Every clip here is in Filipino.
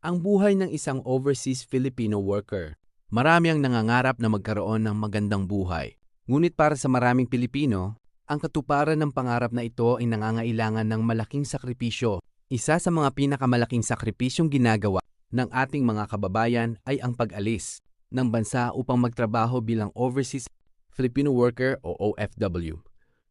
Ang buhay ng isang overseas Filipino worker. Marami ang nangangarap na magkaroon ng magandang buhay. Ngunit para sa maraming Pilipino, ang katuparan ng pangarap na ito ay nangangailangan ng malaking sakripisyo. Isa sa mga pinakamalaking sakripisyong ginagawa ng ating mga kababayan ay ang pag-alis ng bansa upang magtrabaho bilang overseas Filipino worker o OFW.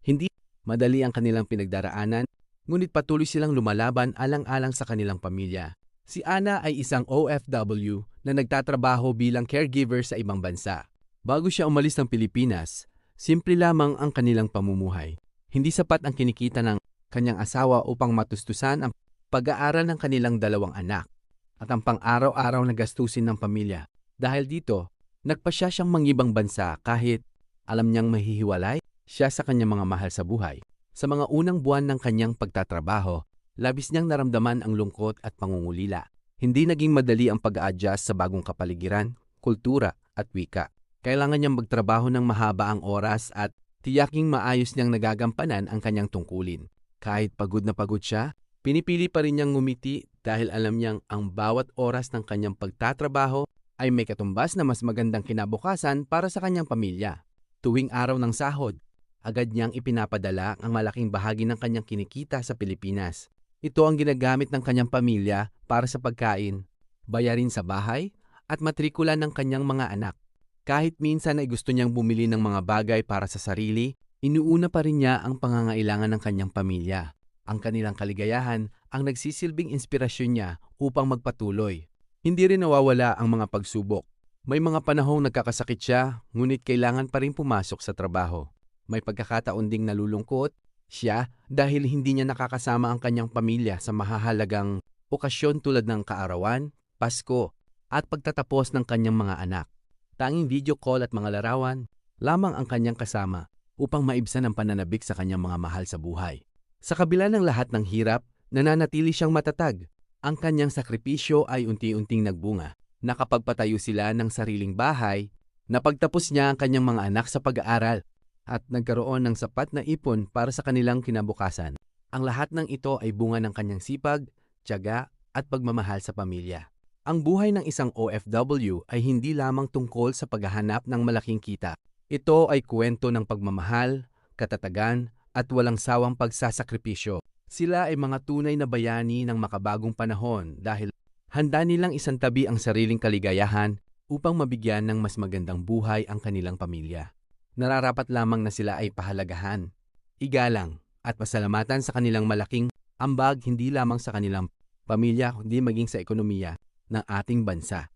Hindi madali ang kanilang pinagdaraanan, ngunit patuloy silang lumalaban alang-alang sa kanilang pamilya. Si Ana ay isang OFW na nagtatrabaho bilang caregiver sa ibang bansa. Bago siya umalis ng Pilipinas, simple lamang ang kanilang pamumuhay. Hindi sapat ang kinikita ng kanyang asawa upang matustusan ang pag-aaral ng kanilang dalawang anak at ang pang-araw-araw na gastusin ng pamilya. Dahil dito, nagpasya siyang mangibang bansa kahit alam niyang mahihiwalay siya sa kanyang mga mahal sa buhay. Sa mga unang buwan ng kanyang pagtatrabaho, labis niyang naramdaman ang lungkot at pangungulila. Hindi naging madali ang pag-a-adjust sa bagong kapaligiran, kultura at wika. Kailangan niyang magtrabaho ng mahaba ang oras at tiyaking maayos niyang nagagampanan ang kanyang tungkulin. Kahit pagod na pagod siya, pinipili pa rin niyang ngumiti dahil alam niyang ang bawat oras ng kanyang pagtatrabaho ay may katumbas na mas magandang kinabukasan para sa kanyang pamilya. Tuwing araw ng sahod, agad niyang ipinapadala ang malaking bahagi ng kanyang kinikita sa Pilipinas. Ito ang ginagamit ng kanyang pamilya para sa pagkain, bayarin sa bahay, at matrikula ng kanyang mga anak. Kahit minsan ay gusto niyang bumili ng mga bagay para sa sarili, inuuna pa rin niya ang pangangailangan ng kanyang pamilya. Ang kanilang kaligayahan ang nagsisilbing inspirasyon niya upang magpatuloy. Hindi rin nawawala ang mga pagsubok. May mga panahong nagkakasakit siya, ngunit kailangan pa rin pumasok sa trabaho. May pagkakataon ding nalulungkot siya dahil hindi niya nakakasama ang kanyang pamilya sa mahahalagang okasyon tulad ng kaarawan, Pasko, at pagtatapos ng kanyang mga anak. Tanging video call at mga larawan lamang ang kanyang kasama upang maibsan ang pananabik sa kanyang mga mahal sa buhay. Sa kabila ng lahat ng hirap, nananatili siyang matatag. Ang kanyang sakripisyo ay unti-unting nagbunga. Nakapagpatayo sila ng sariling bahay, napagtapos niya ang kanyang mga anak sa pag-aaral, at nagkaroon ng sapat na ipon para sa kanilang kinabukasan. Ang lahat ng ito ay bunga ng kanyang sipag, tiyaga at pagmamahal sa pamilya. Ang buhay ng isang OFW ay hindi lamang tungkol sa paghahanap ng malaking kita. Ito ay kwento ng pagmamahal, katatagan at walang sawang pagsasakripisyo. Sila ay mga tunay na bayani ng makabagong panahon dahil handa nilang isantabi ang sariling kaligayahan upang mabigyan ng mas magandang buhay ang kanilang pamilya. Nararapat lamang na sila ay pahalagahan, igalang at pasalamatan sa kanilang malaking ambag hindi lamang sa kanilang pamilya kundi maging sa ekonomiya ng ating bansa.